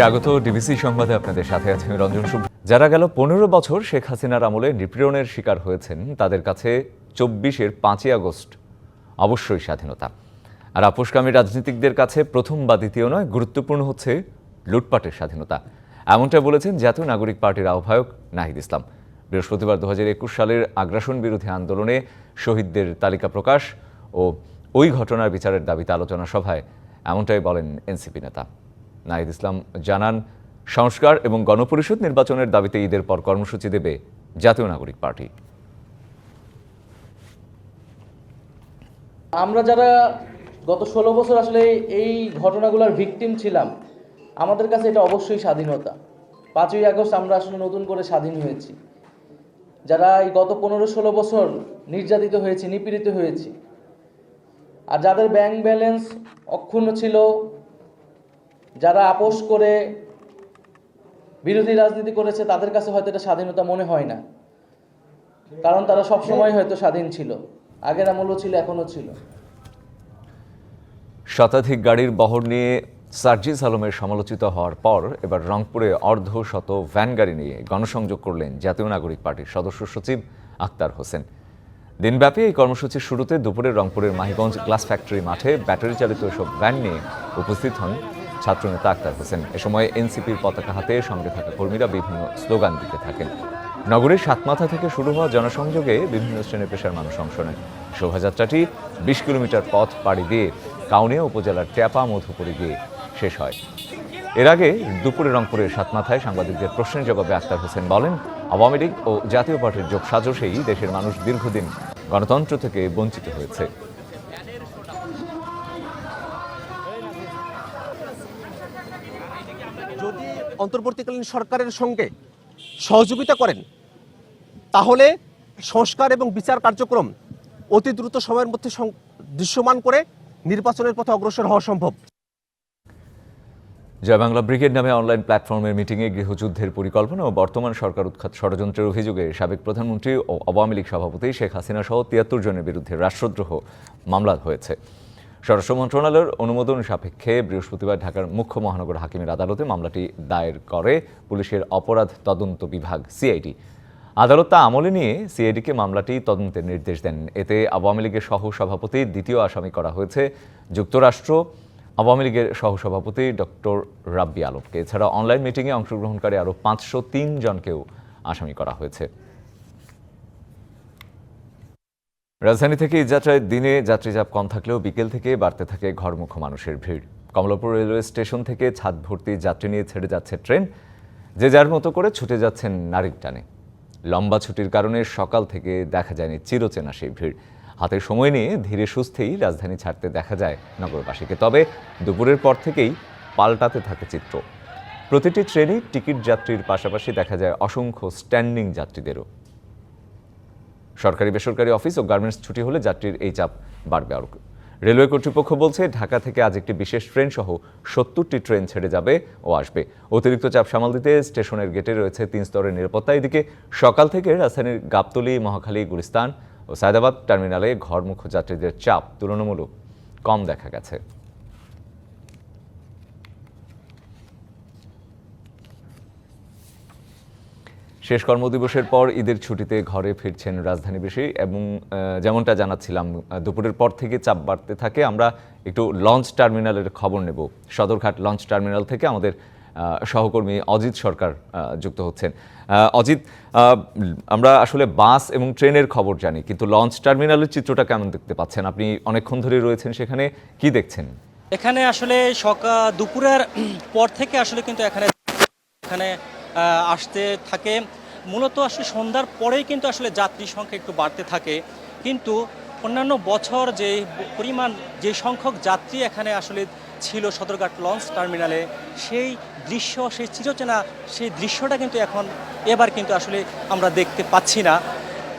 স্বাগত ডিবিসি সংবাদে আপনাদের সাথে আছি রঞ্জন শুভ। যারা গেল 15 বছর শেখ হাসিনার আমলে নিপীড়নের শিকার হয়েছেন তাদের কাছে 24-এর 5ই আগস্ট অবশ্যই স্বাধীনতা। আর আপোষকামী রাজনীতিকদের কাছে প্রথম বা দ্বিতীয় নয়, গুরুত্বপূর্ণ হচ্ছে লুটপাটের স্বাধীনতা। এমনটা বলেছেন জাতীয় নাগরিক পার্টির আহ্বায়ক নাহিদ ইসলাম। বৃহস্পতিবার 2021 সালের আগ্রাসন বিরোধী আন্দোলনে শহীদদের তালিকা প্রকাশ ও ওই ঘটনার বিচারের দাবিতে আলোচনা সভায় এমনটাই বলেন এনসিপি নেতা। নাহিদ ইসলাম জানান, সংস্কার এবং গণপরিষদ নির্বাচনের দাবিতে ঈদের পর কর্মসূচি দেবে জাতীয় নাগরিক পার্টি। আমরা যারা গত 16 বছর আসলে এই ঘটনাগুলোর ভিকটিম ছিলাম, আমাদের কাছে এটা অবশ্যই স্বাধীনতা। 5ই আগস্ট আমরা আসলে নতুন করে স্বাধীন হয়েছি। যারা এই গত 15-16 বছর নির্যাতিত হয়েছে, নিপীড়িত হয়েছে, আর যাদের ব্যাংক ব্যালেন্স অক্ষুণ্ণ ছিল, যারা আপোষ করে বিরোধী রাজনীতি করেছে, তাদের কাছে হয়তো এটা স্বাধীনতা মনে হয় না, কারণ তারা সবসময় হয়তো স্বাধীন ছিল। আগের আমলও ছিল, এখনও ছিল। শতাধিক গাড়ির বহর নিয়ে সার্জিস আলমের সমালোচিত হওয়ার পর এবার রংপুরে অর্ধশত ভ্যান গাড়ি নিয়ে গণসংযোগ করলেন জাতীয় নাগরিক পার্টির সদস্য সচিব আক্তার হোসেন। দিনব্যাপী এই কর্মসূচির শুরুতে দুপুরে রংপুরের মাহিগঞ্জ গ্লাস ফ্যাক্টরি মাঠে ব্যাটারি চালিত এসব ভ্যান নিয়ে উপস্থিত হন ছাত্রনেতা আক্তার হোসেন। এ সময় এনসিপির পতাকা হাতে সঙ্গে থাকা কর্মীরা বিভিন্ন স্লোগান দিতে থাকেন। নগরীর সাতমাথা থেকে শুরু হওয়া জনসংযোগে বিভিন্ন শ্রেণী পেশার মানুষ অংশ নেন। শোভাযাত্রাটি 20 কিলোমিটার পথ পাড়ি দিয়ে কাউনিয়া উপজেলার ট্যাপা মধুপুরে গিয়ে শেষ হয়। এর আগে দুপুরে রংপুরের সাতমাথায় সাংবাদিকদের প্রশ্নের জবাবে আক্তার হোসেন বলেন, আওয়ামী লীগ ও জাতীয় পার্টির যোগসাজশেই দেশের মানুষ দীর্ঘদিন গণতন্ত্র থেকে বঞ্চিত হয়েছে। যদি অন্তর্বর্তীকালীন সরকারের সঙ্গে সহযোগিতা করেন, তাহলে সংস্কার এবং বিচার কার্যক্রম অতি দ্রুত সময়ের মধ্যে দৃশ্যমান করে নির্বাচনের পথে অগ্রসর হওয়া সম্ভব। জয় বাংলা ব্রিগেড নামে অনলাইন প্ল্যাটফর্মের মিটিংয়ে গৃহযুদ্ধের পরিকল্পনা ও বর্তমান সরকার উৎখাত ষড়যন্ত্রের অভিযোগে সাবেক প্রধানমন্ত্রী ও আওয়ামী লীগ সভাপতি শেখ হাসিনা সহ 73 জনের বিরুদ্ধে রাষ্ট্রদ্রোহ মামলা হয়েছে। স্বরাষ্ট্র মন্ত্রণালয়ের অনুমোদন সাপেক্ষে বৃহস্পতিবার ঢাকার মুখ্য মহানগর হাকিমের আদালতে মামলাটি দায়ের করে পুলিশের অপরাধ তদন্ত বিভাগ সিআইডি। আদালত তা আমলে নিয়ে সিআইডিকে মামলাটি তদন্তের নির্দেশ দেন। এতে আওয়ামী লীগের সহসভাপতি দ্বিতীয় আসামি করা হয়েছে যুক্তরাষ্ট্র আওয়ামী লীগের সহসভাপতি ডক্টর রাব্বি আলমকে। এছাড়া অনলাইন মিটিংয়ে অংশগ্রহণকারী আরও 503 জনকেও আসামি করা হয়েছে। রাজধানী থেকে ঈদযাত্রায় দিনে যাত্রীচাপ কম থাকলেও বিকেল থেকে বাড়তে থাকে ঘরমুখো মানুষের ভিড়। কমলাপুর রেলওয়ে স্টেশন থেকে ছাদ ভর্তি যাত্রী নিয়ে ছেড়ে যাচ্ছে ট্রেন, যে যার মতো করে ছুটে যাচ্ছেন নারীর টানে। লম্বা ছুটির কারণে সকাল থেকে দেখা যায়নি চিরচেনা সেই ভিড়। হাতে সময় নিয়ে ধীরে সুস্থেই রাজধানী ছাড়তে দেখা যায় নগরবাসীকে। তবে দুপুরের পর থেকেই পাল্টাতে থাকে চিত্র। প্রতিটি ট্রেনে টিকিট যাত্রীর পাশাপাশি দেখা যায় অসংখ্য স্ট্যান্ডিং যাত্রীদেরও। সরকারি বেসরকারি অফিস ও গার্মেন্টস ছুটি হলে যাত্রীর এই চাপ বাড়বে আরও। রেলওয়ে কর্তৃপক্ষ বলছে, ঢাকা থেকে আজ একটি বিশেষ ট্রেন সহ 70টি ট্রেন ছেড়ে যাবে ও আসবে। অতিরিক্ত চাপ সামাল দিতে স্টেশনের গেটে রয়েছে 3 স্তরের নিরাপত্তা। এদিকে সকাল থেকে রাজধানীর গাবতলী, মহাখালী, গুলিস্তান ও সায়দাবাদ টার্মিনালে ঘরমুখো যাত্রীদের চাপ তুলনামূলক কম দেখা গেছে। শেষ কর্মদিবসের পর ঈদের ছুটিতে ঘরে ফিরছেন রাজধানীবাসী এবং যেমনটা জানাচ্ছিলাম দুপুরের পর থেকে চাপ বাড়তে থাকে। আমরা একটু লঞ্চ টার্মিনালের খবর নেব। সদরঘাট লঞ্চ টার্মিনাল থেকে আমাদের সহকর্মী অজিত সরকার যুক্ত হচ্ছেন। অজিত, আমরা আসলে বাস এবং ট্রেনের খবর জানি, কিন্তু লঞ্চ টার্মিনালের চিত্রটা কেমন দেখতে পাচ্ছেন? আপনি অনেকক্ষণ ধরে রয়েছেন সেখানে, কি দেখছেন? এখানে আসলে দুপুরের পর থেকে আসলে কিন্তু এখানে আসতে থাকে। মূলত আসলে সন্ধ্যার পরেই কিন্তু আসলে যাত্রী সংখ্যা একটু বাড়তে থাকে, কিন্তু অন্যান্য বছর যে সংখ্যক যাত্রী এখানে আসলে ছিল সদরঘাট লঞ্চ টার্মিনালে, সেই চিরচেনা সেই দৃশ্যটা কিন্তু এবার কিন্তু আসলে আমরা দেখতে পাচ্ছি না।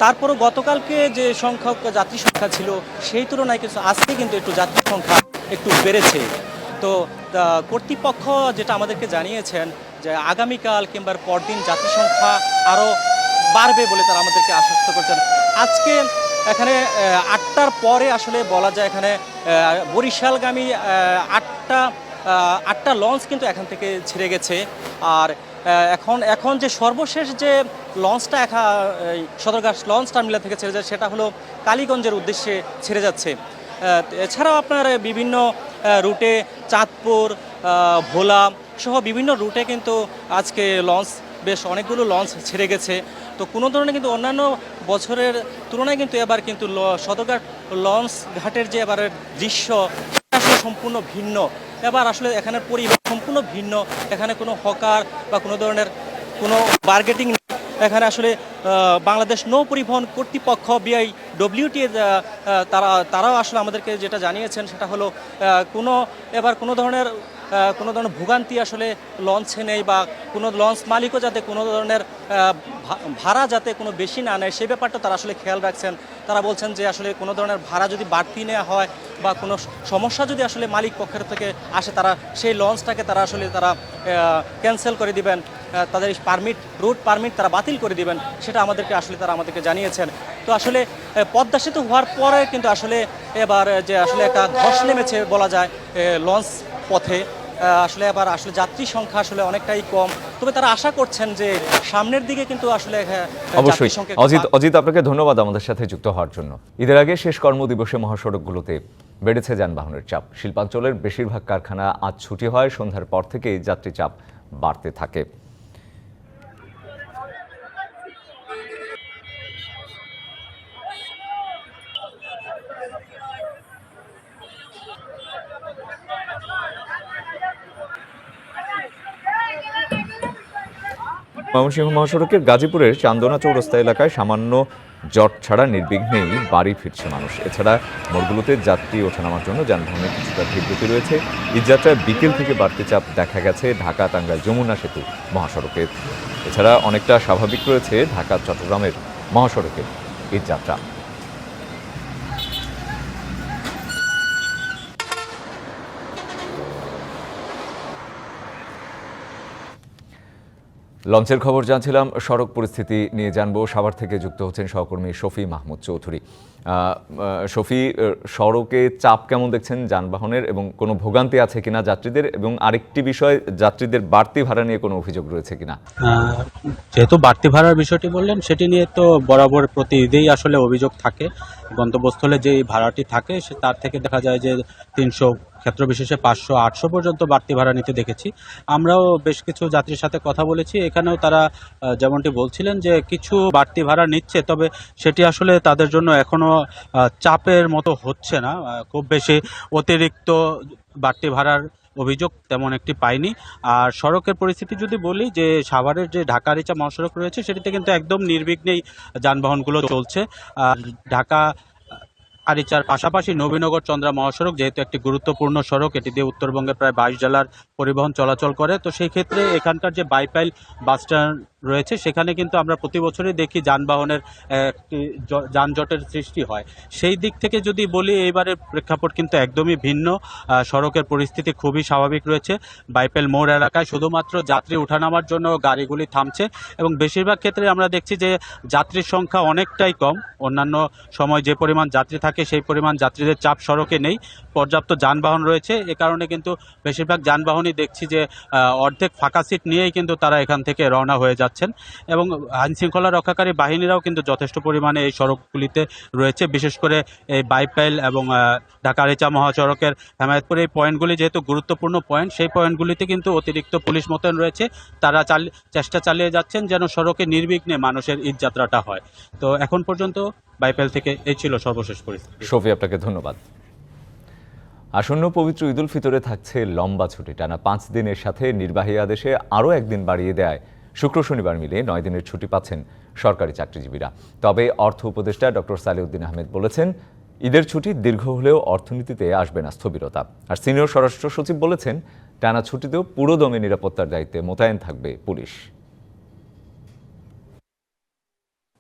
তারপরও গতকালকে যে সংখ্যক যাত্রী সংখ্যা ছিল সেই তুলনায় কিন্তু আজকে কিন্তু একটু যাত্রী সংখ্যা একটু বেড়েছে। তো কর্তৃপক্ষ যেটা আমাদেরকে জানিয়েছেন যে আগামীকাল কিংবা পরদিন যাত্রী সংখ্যা আরও বাড়বে বলে তারা আমাদেরকে আশ্বস্ত করছেন। আজকে এখানে 8টার পরে আসলে বলা যায় এখানে বরিশালগামী 8টা 8টা লঞ্চ কিন্তু এখান থেকে ছেড়ে গেছে। আর এখন যে সর্বশেষ যে লঞ্চটা সদরঘাট লঞ্চ টার্মিনাল থেকে ছেড়ে যায় সেটা হলো কালীগঞ্জের উদ্দেশ্যে ছেড়ে যাচ্ছে। এছাড়াও আপনার বিভিন্ন রুটে চাঁদপুর, ভোলা সহ বিভিন্ন রুটে কিন্তু আজকে বেশ অনেকগুলো লঞ্চ ছেড়ে গেছে। তো কোনো ধরনের কিন্তু অন্যান্য বছরের তুলনায় কিন্তু এবার কিন্তু সদরঘাট লঞ্চ ঘাটের যে এবারের দৃশ্য আসলে সম্পূর্ণ ভিন্ন। এবার আসলে এখানের পরিবেশ সম্পূর্ণ ভিন্ন। এখানে কোনো হকার বা কোনো ধরনের কোনো বার্গেটিং নেই। এখানে আসলে বাংলাদেশ নৌ পরিবহন কর্তৃপক্ষ BIWT তারাও আসলে আমাদেরকে যেটা জানিয়েছেন সেটা হলো কোনো ধরনের ভোগান্তি আসলে লঞ্চে নেই, বা কোনো লঞ্চ মালিকও যাতে কোনো ধরনের ভাড়া যাতে কোনো বেশি না নেয় সেই ব্যাপারটা তারা আসলে খেয়াল রাখছেন। তারা বলছেন যে আসলে কোনো ধরনের ভাড়া যদি বাড়তি নেওয়া হয় বা কোনো সমস্যা যদি আসলে মালিক পক্ষের থেকে আসে তারা সেই লঞ্চটাকে তারা ক্যান্সেল করে দিবেন, তাদের রুট পারমিট তারা বাতিল করে দিবেন, সেটা তারা আমাদেরকে জানিয়েছেন। তো আসলে পদ্মা সেতু হওয়ার পরে কিন্তু আসলে এবার যে আসলে একটা ধস নেমেছে বলা যায় লঞ্চ পথে। এবার যাত্রী সংখ্যা অনেকটাই কম, তবে তারা আশা করছেন যে সামনের দিকে কিন্তু অবশ্যই। অজিত, আপনাকে ধন্যবাদ আমাদের সাথে যুক্ত হওয়ার জন্য। ঈদের আগে শেষ কর্মদিবসে মহাসড়কগুলোতে বেড়েছে যানবাহনের চাপ। শিল্পাঞ্চলের বেশিরভাগ কারখানা আজ ছুটি হয়, সন্ধ্যার পর থেকেই যাত্রী চাপ বাড়তে থাকে। ময়মনসিংহ মহাসড়কের গাজীপুরের চান্দনা চৌরাস্তা এলাকায় সামান্য জট ছাড়া নির্বিঘ্নেই বাড়ি ফিরছে মানুষ। এছাড়া মোড়গুলোতে যাত্রী ওঠানামার জন্য যানবাহনের কিছুটা ধীরগতি রয়েছে। ঈদযাত্রায় বিকেল থেকে বাড়তি চাপ দেখা গেছে ঢাকা টাঙ্গাইল যমুনা সেতু মহাসড়কে। এছাড়া অনেকটা স্বাভাবিক রয়েছে ঢাকা চট্টগ্রামের মহাসড়কের ঈদযাত্রা। লঞ্চের খবর জানছিলাম, সড়ক পরিস্থিতি নিয়ে জানবো। সাভার থেকে যুক্ত হচ্ছেন সহকর্মী শফি মাহমুদ চৌধুরী। শফি, সড়কে চাপ কেমন দেখছেন যানবাহনের, এবং কোনো ভোগান্তি আছে কিনা যাত্রীদের, এবং আরেকটি বিষয়, যাত্রীদের বাড়তি ভাড়া নিয়ে কোনো অভিযোগ রয়েছে কিনা? যেহেতু বাড়তি ভাড়ার বিষয়টি বললেন, সেটি নিয়ে তো বরাবর প্রতি ঈদেই আসলে অভিযোগ থাকে। গন্তব্যস্থলে যে ভাড়াটি থাকে তার থেকে দেখা যায় যে 300, ক্ষেত্র বিশেষে 500-800 পর্যন্ত বাড়তি ভাড়া নিতে দেখেছি। আমরাও বেশ কিছু যাত্রীর সাথে কথা বলেছি, এখানেও তারা যেমনটি বলছিলেন যে কিছু বাড়তি ভাড়া নিচ্ছে, তবে সেটি আসলে তাদের জন্য এখনো চাপের মতো হচ্ছে না। খুব বেশি অতিরিক্ত বাড়তি ভাড়ার অভিযোগ তেমন একটি পাইনি। আর সড়কের পরিস্থিতি যদি বলি, যে সাভারের যে ঢাকা আরিচা মহাসড়ক রয়েছে সেটিতে কিন্তু একদম নির্বিঘ্নেই যানবাহনগুলো চলছে। আর ঢাকা আরিচার পাশাপাশি নবীনগর চন্দ্রা মহাসড়ক যেহেতু একটি গুরুত্বপূর্ণ সড়ক, এটি দিয়ে উত্তরবঙ্গের প্রায় 22 জেলার পরিবহন চলাচল করে। তো সেই ক্ষেত্রে এখানকার যে বাইপাইল বাস স্ট্যান্ড রয়েছে সেখানে কিন্তু আমরা প্রতি বছরই দেখি যানবাহনের একটি যানজটের সৃষ্টি হয়। সেই দিক থেকে যদি বলি, এইবারের প্রেক্ষাপট কিন্তু একদমই ভিন্ন। সড়কের পরিস্থিতি খুবই স্বাভাবিক রয়েছে। বাইপাইল মোড় এলাকায় শুধুমাত্র যাত্রী ওঠানামার জন্য গাড়িগুলি থামছে, এবং বেশিরভাগ ক্ষেত্রে আমরা দেখছি যে যাত্রীর সংখ্যা অনেকটাই কম। অন্যান্য সময় যে পরিমাণ যাত্রী থাকে সেই পরিমাণ যাত্রীদের চাপ সড়কে নেই, পর্যাপ্ত যানবাহন রয়েছে। এ কারণে কিন্তু বেশিরভাগ যানবাহনই দেখছি যে অর্ধেক ফাঁকা সিট নিয়েই কিন্তু তারা এখান থেকে রওনা হয়ে যাচ্ছেন। এবং আইনশৃঙ্খলা রক্ষাকারী বাহিনীরাও কিন্তু যথেষ্ট পরিমাণে এই সড়কগুলিতে রয়েছে, বিশেষ করে এই বাইপাইল এবং ঢাকা আরিচা মহাসড়কের হেমায়েতপুর এই পয়েন্টগুলি যেহেতু গুরুত্বপূর্ণ পয়েন্ট, সেই পয়েন্টগুলিতে কিন্তু অতিরিক্ত পুলিশ মোতায়েন রয়েছে। তারা চেষ্টা চালিয়ে যাচ্ছেন যেন সড়কে নির্বিঘ্নে মানুষের ঈদযাত্রাটা হয়। তো এখন পর্যন্ত বাইপাইল থেকে এই ছিল সর্বশেষ পরিস্থিতি। শফি, আপনাকে ধন্যবাদ। আসন্ন পবিত্র ঈদুল ফিতরে থাকছে লম্বা ছুটি। টানা 5 দিনের সাথে নির্বাহী আদেশে আরও একদিন বাড়িয়ে দেয় শুক্র শনিবার মিলে 9 দিনের ছুটি পাচ্ছেন সরকারি চাকরিজীবীরা। তবে অর্থ উপদেষ্টা ডক্টর সালেউদ্দিন আহমেদ বলেছেন, ঈদের ছুটি দীর্ঘ হলেও অর্থনীতিতে আসবে না স্থবিরতা। আর সিনিয়র স্বরাষ্ট্র সচিব বলেছেন, টানা ছুটিতেও পুরোদমে নিরাপত্তার দায়িত্বে মোতায়েন থাকবে পুলিশ।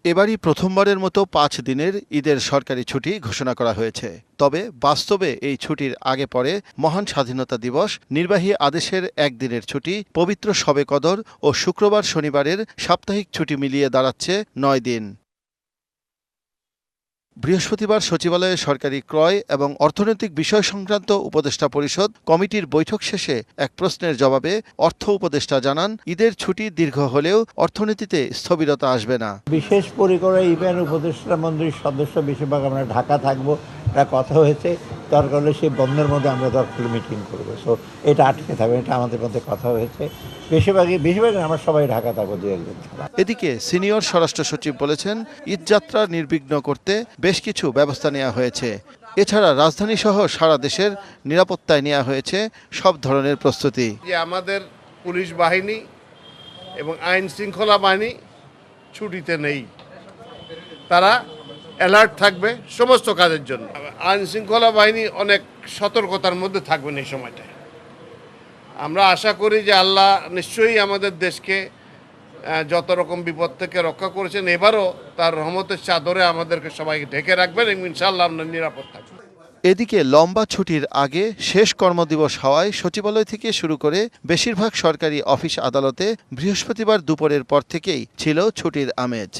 এবারই প্রথমবারের মতো 5 দিনের ঈদের সরকারি ছুটি ঘোষণা করা হয়েছে। তবে বাস্তবে এই ছুটির আগে পরে মহান স্বাধীনতা দিবস, নির্বাহী আদেশের একদিনের ছুটি, পবিত্র শবে কদর ও শুক্রবার শনিবারের সাপ্তাহিক ছুটি মিলিয়ে দাঁড়াচ্ছে 9 দিন। বৃহস্পতিবার সচিবালয়ে সরকারি ক্রয় এবং অর্থনৈতিক বিষয় সংক্রান্ত উপদেষ্টা পরিষদ কমিটির বৈঠক শেষে এক প্রশ্নের জবাবে অর্থ উপদেষ্টা জানান, ঈদের ছুটি দীর্ঘ হলেও অর্থনীতিতে স্থবিরতা আসবে না। বিশেষ পরিকরে ইভেন উপদেষ্টা মন্ত্রীর সদস্য বেশিরভাগ আমরা ঢাকা থাকবো, এটা কথা হয়েছে। দরকার হলে সেই বন্ধের মধ্যে আমরা দরকার মিটিং করবো, সো এটা আটকে থাকবে, এটা আমাদের মধ্যে কথা হয়েছে। বেশিরভাগ আমরা সবাই ঢাকা থাকবো দু একদিন ছাড়া। এদিকে সিনিয়র স্বরাষ্ট্র সচিব বলেছেন, ঈদযাত্রা নির্বিঘ্ন করতে বেশ কিছু ব্যবস্থা নেওয়া হয়েছে। এছাড়া রাজধানী সহ সারা দেশের নিরাপত্তায় নেওয়া হয়েছে সব ধরনের প্রস্তুতি। যে আমাদের পুলিশ বাহিনী এবং আইন শৃঙ্খলা বাহিনী ছুটিতে নেই, তারা অ্যালার্ট থাকবে সমস্ত কাজের জন্য। আইন শৃঙ্খলা বাহিনী অনেক সতর্কতার মধ্যে থাকবেন এই সময়টায়। আমরা আশা করি যে আল্লাহ নিশ্চয়ই আমাদের দেশকে যত রকম বিপদ থেকে রক্ষা করেছেন, এবারও তার রহমতের চাদরে আমাদেরকে সবাইকে ঢেকে রাখবেন এবং ইনশাআল্লাহ আমরা নিরাপদ থাকব। এদিকে লম্বা ছুটির আগে শেষ কর্মদিবস হওয়ায় সচিবালয় থেকে শুরু করে বেশিরভাগ সরকারি অফিস আদালতে বৃহস্পতিবার দুপুরের পর থেকেই ছিল ছুটির আমেজ।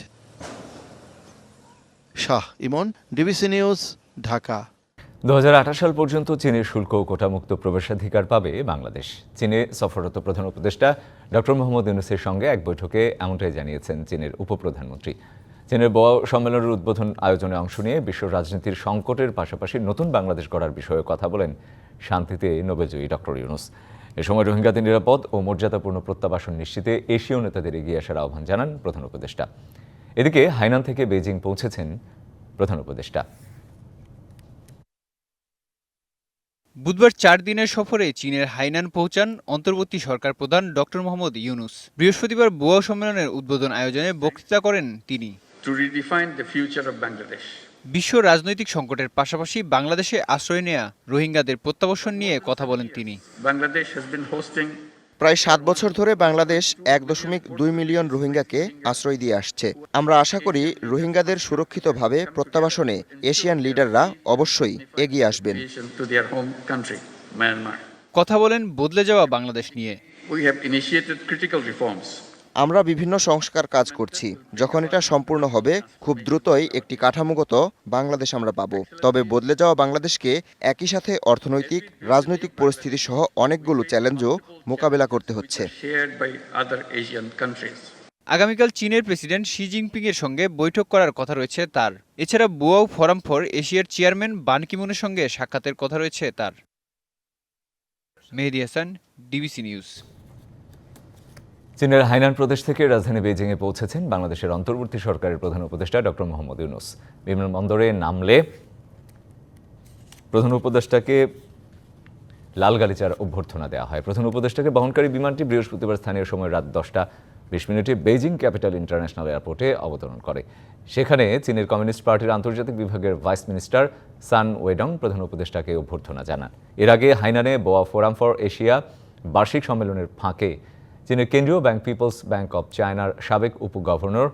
শাহ ইমন, ডিবিসি নিউজ, ঢাকা। 2028 সাল পর্যন্ত চীনের শুল্ক ও কোটামুক্ত প্রবেশাধিকার পাবে বাংলাদেশ। চীনে সফররত প্রধান উপদেষ্টা ডক্টর মোহাম্মদ ইউনূসের সঙ্গে এক বৈঠকে এমনটাই জানিয়েছেন চীনের উপপ্রধানমন্ত্রী। চীনের বোয়াও সম্মেলনের উদ্বোধন আয়োজনে অংশ নিয়ে বিশ্ব রাজনীতির সংকটের পাশাপাশি নতুন বাংলাদেশ গড়ার বিষয়ে কথা বলেন শান্তিতে নোবেলজয়ী ডক্টর ইউনূস। এ সময় রোহিঙ্গাদের নিরাপদ ও মর্যাদাপূর্ণ প্রত্যাবাসন নিশ্চিতে এশীয় নেতাদের এগিয়ে আসার আহ্বান জানান প্রধান উপদেষ্টা। এদিকে হাইনান থেকে বেইজিং পৌঁছেছেন প্রধান উপদেষ্টা। বুধবার 4 দিনের সফরে চীনের হাইনান পৌঁছান অন্তর্বর্তী সরকার প্রধান ডক্টর মোহাম্মদ ইউনূস। বৃহস্পতিবার বোয়াও সম্মেলনের উদ্বোধন আয়োজনে বক্তৃতা করেন তিনি। বিশ্ব রাজনৈতিক সংকটের পাশাপাশি বাংলাদেশে আশ্রয় নেয়া রোহিঙ্গাদের প্রত্যাবাসন নিয়ে কথা বলেন তিনি। প্রায় 7 বছর ধরে বাংলাদেশ 1.2 মিলিয়ন রোহিঙ্গাকে আশ্রয় দিয়ে আসছে। আমরা আশা করি রোহিঙ্গাদের সুরক্ষিতভাবে প্রত্যাবাসনে এশিয়ান লিডাররা অবশ্যই এগিয়ে আসবেন। কথা বলেন বদলে যাওয়া বাংলাদেশ নিয়ে। আমরা বিভিন্ন সংস্কার কাজ করছি। যখন এটা সম্পূর্ণ হবে, খুব দ্রুতই একটি কাঠামোগত বাংলাদেশ আমরা পাব। তবে বদলে যাওয়া বাংলাদেশকে একই সাথে অর্থনৈতিক, রাজনৈতিক পরিস্থিতি সহ অনেকগুলো চ্যালেঞ্জও মোকাবেলা করতে হচ্ছে। আগামীকাল চীনের প্রেসিডেন্ট শি জিনপিং এর সঙ্গে বৈঠক করার কথা রয়েছে তার। এছাড়া বোয়াও ফোরাম ফর এশিয়ার চেয়ারম্যান বান কি মুনের সঙ্গে সাক্ষাতের কথা রয়েছে তার। মেহেদী হাসান, ডিবিসি নিউজ। চীনের হাইনান প্রদেশ থেকে রাজধানী বেইজিংয়ে পৌঁছেছেন বাংলাদেশের অন্তর্বর্তী সরকারের প্রধান উপদেষ্টা ডক্টর মোহাম্মদ ইউনূস। বিমানবন্দরে নামলে প্রধান উপদেষ্টাকে লাল গালিচার অভ্যর্থনা দেওয়া হয়। প্রধান উপদেষ্টাকে বহনকারী বিমানটি বৃহস্পতিবার স্থানীয় সময় রাত 10:20 বেইজিং ক্যাপিটাল ইন্টারন্যাশনাল এয়ারপোর্টে অবতরণ করে। সেখানে চীনের কমিউনিস্ট পার্টির আন্তর্জাতিক বিভাগের ভাইস মিনিস্টার সান ওয়েডং প্রধান উপদেষ্টাকে অভ্যর্থনা জানান। এর আগে হাইনানে বোয়া ফোরাম ফর এশিয়া বার্ষিক সম্মেলনের ফাঁকে চীনের কেন্দ্রীয় ব্যাংক পিপলস ব্যাংক অব চায়নার সাবেক উপগভর্নর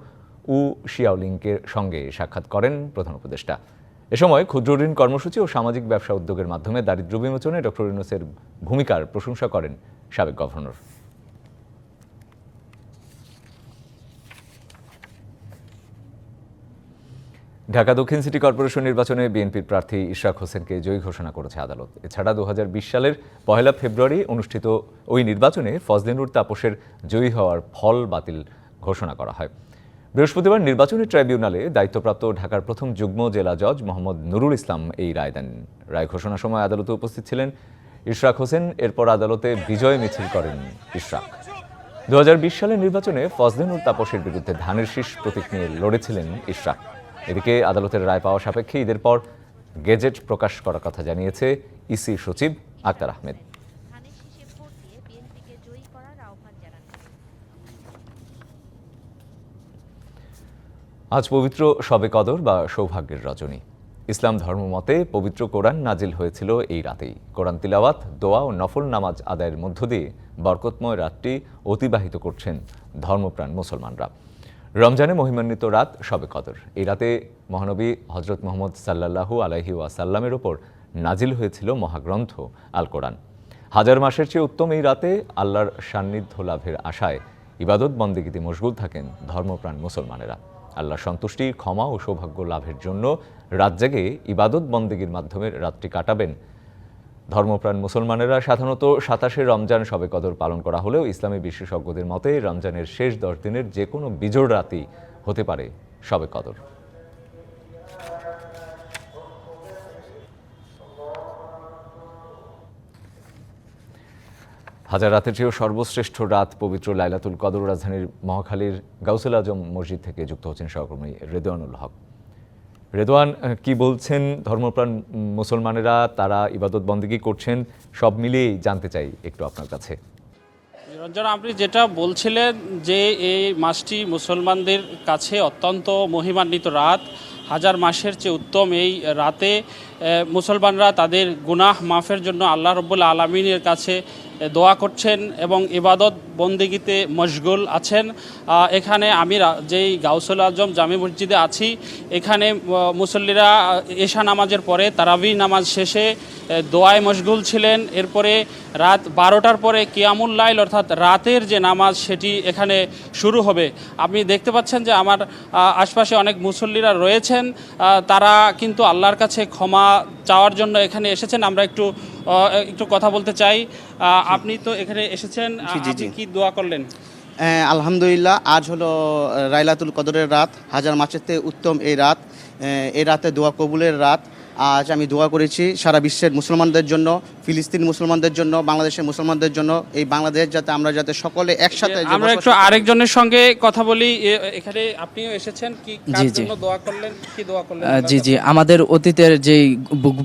উ শিয়াওলিংকের সঙ্গে সাক্ষাৎ করেন প্রধান উপদেষ্টা। এ সময় ক্ষুদ্র ঋণ কর্মসূচি ও সামাজিক ব্যবসা উদ্যোগের মাধ্যমে দারিদ্র্য বিমোচনে ডক্টর ইউনূসের ভূমিকার প্রশংসা করেন সাবেক গভর্নর। ঢাকা দক্ষিণ সিটি কর্পোরেশন নির্বাচনে বিএনপির প্রার্থী ইশরাক হোসেনকে জয়ী ঘোষণা করেছে আদালত। এছাড়া 2020 সালের 1 ফেব্রুয়ারি অনুষ্ঠিত ওই নির্বাচনে ফজলিনুর তাপসের জয়ী হওয়ার ফল বাতিল ঘোষণা করা হয়। বৃহস্পতিবার নির্বাচনী ট্রাইব্যুনালে দায়িত্বপ্রাপ্ত ঢাকার প্রথম যুগ্ম জেলা জজ মোহাম্মদ নুরুল ইসলাম এই রায় দেন। রায় ঘোষণার সময় আদালতে উপস্থিত ছিলেন ইশরাক হোসেন। এরপর আদালতে বিজয় মিছিল করেন ইশরাক। 2020 সালের নির্বাচনে ফজলিনুর তাপসের বিরুদ্ধে ধানের শীষ প্রতীক নিয়ে লড়েছিলেন ইশরাক। এদিকে আদালতের রায় পাওয়া সাপেক্ষে ঈদের পর গেজেট প্রকাশ করার কথা জানিয়েছে ইসি সচিব আক্তার আহমেদ। আজ পবিত্র শবে কদর বা সৌভাগ্যের রজনী। ইসলাম ধর্মমতে পবিত্র কোরআন নাজিল হয়েছিল এই রাতেই। কোরআন তিলাওয়াত, দোয়া ও নফল নামাজ আদায়ের মধ্য দিয়ে বরকতময় রাতটি অতিবাহিত করছেন ধর্মপ্রাণ মুসলমানরা। রমজানে মহিমান্বিত রাত শবে কদর। এই রাতে মহানবী হজরত মুহাম্মদ সাল্লাল্লাহু আলাইহি ওয়াসাল্লামের ওপর নাজিল হয়েছিল মহাগ্রন্থ আল কোরআন। হাজার মাসের চেয়ে উত্তম এই রাতে আল্লাহর সান্নিধ্য লাভের আশায় ইবাদত বন্দেগীতে মশগুল থাকেন ধর্মপ্রাণ মুসলমানেরা। আল্লাহ সন্তুষ্টি, ক্ষমা ও সৌভাগ্য লাভের জন্য রাত জেগে ইবাদত বন্দেগীর মাধ্যমে রাতটি কাটাবেন। ধর্মপ্রাণ মুসলমানেরা সাধারণত 27শে রমজান শবে কদর পালন করা হলেও ইসলামী বিশেষজ্ঞদের মতে রমজানের শেষ 10 দিনের যে কোনো বিজোড় রাতই হতে পারে শবে কদর। হাজার রাতের চেয়েও সর্বশ্রেষ্ঠ রাত পবিত্র লাইলাতুল কদর। রাজধানীর মহাখালীর গাউসুল আজম মসজিদ থেকে যুক্ত হচ্ছেন সহকর্মী রেদওয়ানুল হক। রেদওয়ান, কি বলছেন ধর্মপ্রাণ মুসলমানেরা? তারা ইবাদত বন্দেগী করছেন, সব মিলিয়েই জানতে চাই একটু আপনার কাছে। নিরঞ্জন, আপনি যেটা বলছিলেন যে এই মাসটি মুসলমানদের কাছে অত্যন্ত মহিমান্বিত রাত, হাজার মাসের চেয়ে উত্তম এই রাতে মুসলমানরা তাদের গুনাহ মাফের জন্য আল্লাহ রব্বুল আলামিনের কাছে দোয়া করছেন এবং ইবাদত বন্দেগীতে মশগুল আছেন। এখানে আমি যেই গাউসুল আজম জামে মসজিদে আছি, এখানে মুসল্লিরা এশা নামাজের পরে তারাবি নামাজ শেষে দোয়ায় মশগুল ছিলেন। এরপরে রাত 12টার পরে কিয়ামুল লাইল অর্থাৎ রাতের যে নামাজ সেটি এখানে শুরু হবে। আপনি দেখতে পাচ্ছেন যে আমার আশপাশে অনেক মুসল্লিরা রয়েছেন, তারা কিন্তু আল্লাহর কাছে ক্ষমা চাওয়ার জন্য এখানে এসেছেন। আমরা একটু কথা বলতে চাই। আপনি তো এখানে এসেছেন, আপনি কি দোয়া করলেন? আলহামদুলিল্লাহ, আজ হলো লাইলাতুল কদরের রাত, হাজার মাসের থেকে উত্তম এই রাত। এই রাতে দোয়া কবুলের রাত। আজ আমি দোয়া করেছি সারা বিশ্বের মুসলমানদের জন্য, ফিলিস্তিন মুসলমানদের জন্য, বাংলাদেশের মুসলমানদের জন্য, এই বাংলাদেশ আমরা যাতে সকলে একসাথে। আমরা একটু আরেকজনের সঙ্গে কথা বলি। এখানে আপনিও এসেছেন, কি কার জন্য দোয়া করলেন, কি দোয়া করলেন? জি, আমাদের অতীতের যে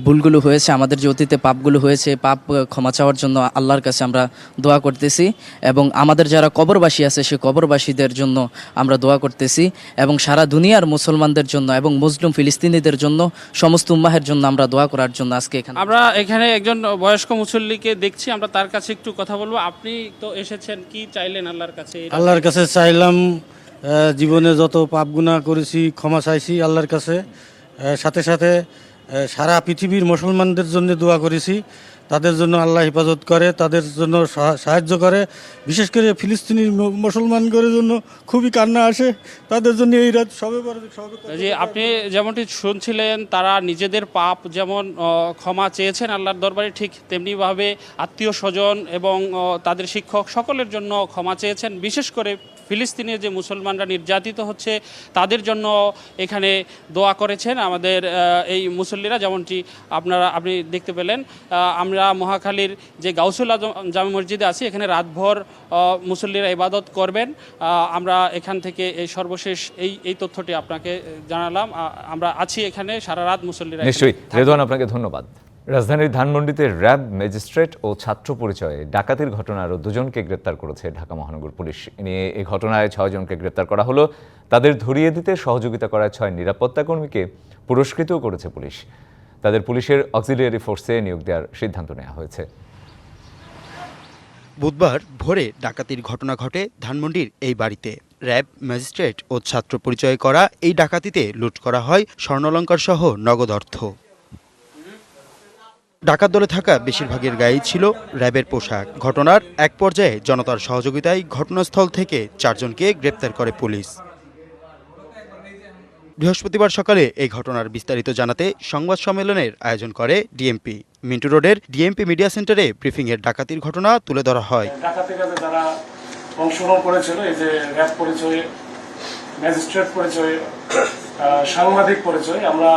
ভুলগুলো হয়েছে, আমাদের যে অতীতে পাপগুলো হয়েছে, পাপ ক্ষমা চাওয়ার জন্য আল্লাহর কাছে আমরা দোয়া করতেছি এবং আমাদের যারা কবরবাসী আছে সেই কবরবাসীদের জন্য আমরা দোয়া করতেছি এবং সারা দুনিয়ার মুসলমানদের জন্য এবং মুসলিম ফিলিস্তিনিদের জন্য, সমস্ত উম্মাহের জন্য আমরা দোয়া করার জন্য আজকে এখানে। আমরা এখানে একজন বয়স্ক মুসল্লিকে দেখছি, আমরা তার কাছে একটু কথা বলবো। আপনি তো এসেছেন, কি চাইলেন আল্লাহর কাছে? আল্লাহর কাছে চাইলাম, জীবনে যত পাপ গুনাহ করেছি ক্ষমা চাইছি আল্লাহর কাছে। সাথে সাথে সারা পৃথিবীর মুসলমানদের জন্য দোয়া করেছি, তাদের জন্য আল্লাহ হেফাজত করে, তাদের জন্য সাহায্য করে। বিশেষ করে ফিলিস্তিনি মুসলমানদের জন্য খুবই কান্না আসে, তাদের জন্য এই রাত সবে। জি, আপনি যেমনটি শুনছিলেন, তারা নিজেদের পাপ যেমন ক্ষমা চেয়েছেন আল্লাহর দরবারে, ঠিক তেমনিভাবে আত্মীয় স্বজন এবং তাদের শিক্ষক সকলের জন্য ক্ষমা চেয়েছেন। বিশেষ করে ফিলিস্তিনের যে মুসলমানরা নির্যাতিত হচ্ছে তাদের জন্য এখানে দোয়া করেছেন আমাদের এই মুসল্লিরা, যেমনটি আপনি দেখতে পেলেন। আমরা মহাখালীর যে গাউসুল আজম জামে মসজিদে আছি, এখানে রাতভর মুসল্লিরা ইবাদত করবেন। আমরা এখান থেকে এই সর্বশেষ এই তথ্যটি আপনাকে জানালাম। আমরা আছি এখানে সারা রাত মুসল্লিরা। নিশ্চয়ই রেদওয়ান, আপনাকে ধন্যবাদ। রাজধানীর ধানমন্ডিতে র্যাব ম্যাজিস্ট্রেট ও ছাত্র পরিচয়ে ডাকাতির ঘটনায় আরও 2 জনকে গ্রেপ্তার করেছে ঢাকা মহানগর পুলিশ। নিয়ে এই ঘটনায় 6 জনকে গ্রেপ্তার করা হলো। তাদের ধরিয়ে দিতে সহযোগিতা করায় 6 নিরাপত্তা কর্মীকে পুরস্কৃতও করেছে পুলিশ। তাদের পুলিশের অক্সিলিয়ারি ফোর্সে নিয়োগ দেওয়ার সিদ্ধান্ত নেওয়া হয়েছে। বুধবার ভোরে ডাকাতির ঘটনা ঘটে ধানমন্ডির এই বাড়িতে। র্যাব ম্যাজিস্ট্রেট ও ছাত্র পরিচয় করা এই ডাকাতিতে লুট করা হয় স্বর্ণালংকার সহ নগদ অর্থ। ডাকাত দলে থাকা বেশিরভাগের গায়েই ছিল র্যাবের পোশাক। ঘটনার এক পর্যায়ে জনতার সহযোগিতায় ঘটনাস্থল থেকে 4 জনকে গ্রেপ্তার করে পুলিশ। বৃহস্পতিবার সকালে এই ঘটনার বিস্তারিত জানাতে সংবাদ সম্মেলনের আয়োজন করে ডিএমপি। মিন্টু রোডের ডিএমপি মিডিয়া সেন্টারে ব্রিফিংয়ের ডাকাতির ঘটনা তুলে ধরা হয়। ডাকাতি কাজে যারা অংশগ্রহণ করেছিল, এই যে র্যাব পরিচয়ে, ম্যাজিস্ট্রেট পরিচয়ে, সাংবাদিক পরিচয়ে, আমরা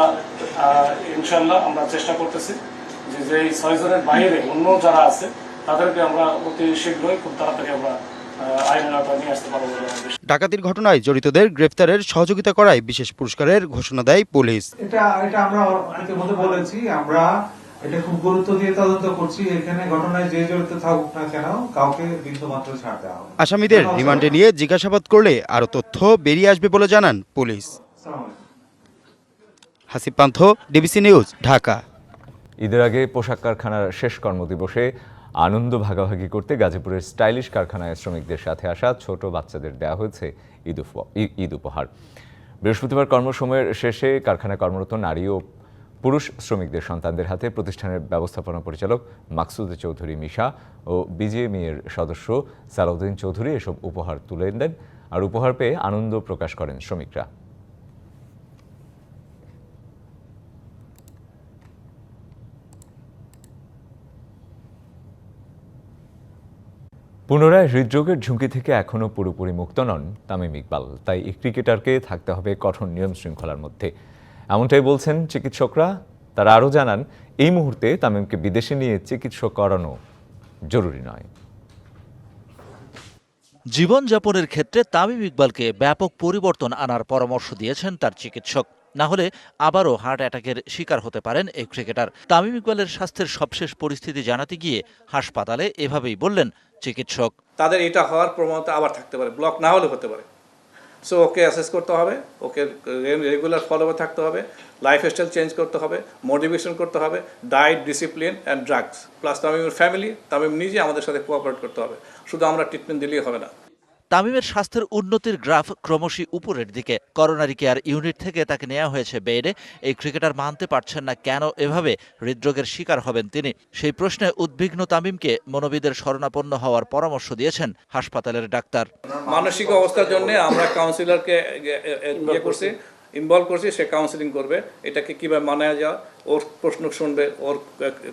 ইনশাল্লাহ আমরা চেষ্টা করতেছি যে 6 জনের বাইরে অন্য যারা আছে তাদেরকে আমরা অতি শীঘ্রই, খুব তাড়াতাড়ি আমরা ডাকাতির ঘটনায় জড়িতদের গ্রেফতারের সহযোগিতা করায় বিশেষ পুরস্কারের ঘোষণা দেয় পুলিশ। এটা আমরা ইতিমধ্যে বলেছি, আমরা এটা খুব গুরুত্ব দিয়ে তদন্ত করছি। এখানে ঘটনায় যে জড়িত থাকুক না কেন, কাউকে বিন্দুমাত্র ছাড় দেওয়া হবে। আসামিদের রিমান্ডে নিয়ে জিজ্ঞাসাবাদ করলে আরো তথ্য বেরিয়ে আসবে বলে জানান পুলিশ। হাসিব পান্থ, ডিবিসি নিউজ, ঢাকা। ঈদের আগে পোশাক কারখানার শেষ কর্মদিবসে আনন্দ ভাগাভাগি করতে গাজীপুরের স্টাইলিশ কারখানায় শ্রমিকদের সাথে আসা ছোট বাচ্চাদের দেওয়া হয়েছে ঈদ উপহার। বৃহস্পতিবার কর্মসময়ের শেষে কারখানায় কর্মরত নারী ও পুরুষ শ্রমিকদের সন্তানদের হাতে প্রতিষ্ঠানের ব্যবস্থাপনা পরিচালক মাকসুদ চৌধুরী মিশা ও বিজিএমই এর সদস্য সালাউদ্দিন চৌধুরী এসব উপহার তুলে দেন আর উপহার পেয়ে আনন্দ প্রকাশ করেন শ্রমিকরা। পুনরায় হৃদরোগের ঝুঁকি থেকে এখনও পুরোপুরি মুক্ত নন তামিম ইকবাল। তাই এই ক্রিকেটারকে থাকতে হবে কঠোর নিয়ম শৃঙ্খলার মধ্যে, এমনটাই বলছেন চিকিৎসকরা। তারা আরও জানান, এই মুহূর্তে তামিমকে বিদেশে নিয়ে চিকিৎসা করানো জরুরি নয়। জীবনযাপনের ক্ষেত্রে তামিম ইকবালকে ব্যাপক পরিবর্তন আনার পরামর্শ দিয়েছেন তার চিকিৎসক। না হলে আবারও হার্ট অ্যাটাকের শিকার হতে পারেন এই ক্রিকেটার। তামিম ইকবালের স্বাস্থ্যের সবশেষ পরিস্থিতি জানাতে গিয়ে হাসপাতালে এভাবেই বললেন চিকিৎসক। তাদের এটা হওয়ার প্রবণতা আবার থাকতে পারে, ব্লক না হলে হতে পারে। সো ওকে অ্যাসেস করতে হবে, ওকে রেগুলার ফলোআপে থাকতে হবে, লাইফস্টাইল চেঞ্জ করতে হবে, মোটিভেশন করতে হবে, diet, discipline and drugs, plus তামিমের ফ্যামিলি, তামিম নিজে আমাদের সাথে কোঅপারেট করতে হবে। শুধু আমরা ট্রিটমেন্ট দিলেই হবে না। তামিমের স্বাস্থ্যের উন্নতির গ্রাফ ক্রমশই উপরের দিকে। করোনারি কেয়ার ইউনিট থেকে তাকে নেওয়া হয়েছে বেডে। এই ক্রিকেটার মানতে পারছেন না কেন এভাবে হৃদরোগের শিকার হবেন তিনি। সেই প্রশ্নে উদ্বিগ্ন তামিমকে মনোবিদের শরণাপন্ন হওয়ার পরামর্শ দিয়েছেন হাসপাতালের ডাক্তার। মানসিক অবস্থার জন্য আমরা কাউন্সিলরকে করছি, ইনভলভ করছি, সে কাউন্সিলিং করবে এটাকে কীভাবে মানা যায়, ওর প্রশ্ন শুনবে, ওর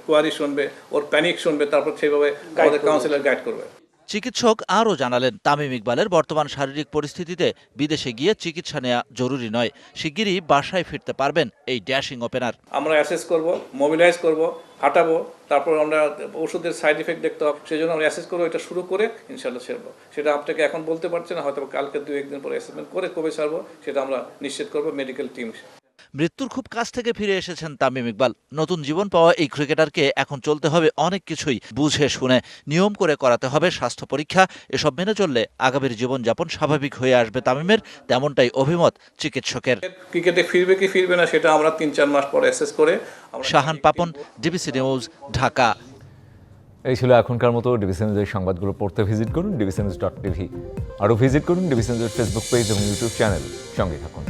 কোয়ারি শুনবে, ওর প্যানিক শুনবে, তারপর সেইভাবে আমাদের কাউন্সিলর গাইড করবে। চিকিৎসক আরও জানালেন, তামিম ইকবালের বর্তমান শারীরিক পরিস্থিতিতে বিদেশে গিয়ে চিকিৎসা নেওয়া জরুরি নয়। শিগগিরই বাসায় ফিরতে পারবেন এই ড্যাশিং ওপেনার। আমরা অ্যাসেস করব, মোবিলাইজ করব, হাঁটাবো, তারপর আমরা ওষুধের সাইড এফেক্ট দেখতে হবে, সেই জন্য আমরা অ্যাসেস করবো, এটা শুরু করে ইনশাল্লাহ ছাড়বো। সেটা আপনাকে এখন বলতে পারছি না, হয়তো কালকে 2-1 দিন পরে অ্যাসেসমেন্ট করে কবে ছাড়বো সেটা আমরা নিশ্চিত করবো মেডিকেল টিম। মৃত্যুর খুব কাছ থেকে ফিরে এসেছেন তামিম ইকবাল। নতুন জীবন পাওয়া এই ক্রিকেটারকে এখন চলতে হবে অনেক কিছুই বুঝে শুনে। নিয়ম করে করাতে হবে স্বাস্থ্য পরীক্ষা। এসব মেনে চললে আগামীর জীবনযাপন স্বাভাবিক হয়ে আসবে তামিমের, তেমনটাই অভিমত চিকিৎসকের। ক্রিকেটে ফিরবে কি ফিরবে না সেটা আমরা 3-4 মাস পরে অ্যাসেস করে। Shahan Papon, DBC news, Dhaka. এই ছিল এখনকার মতো। ডিবিসি নিউজের সংবাদগুলো পড়তে ভিজিট করুন ডিবিসি নিউজ.tv। আরও ভিজিট করুন ডিবিসি নিউজের ফেসবুক পেজ এবং ইউটিউব চ্যানেল। সঙ্গে থাকুন।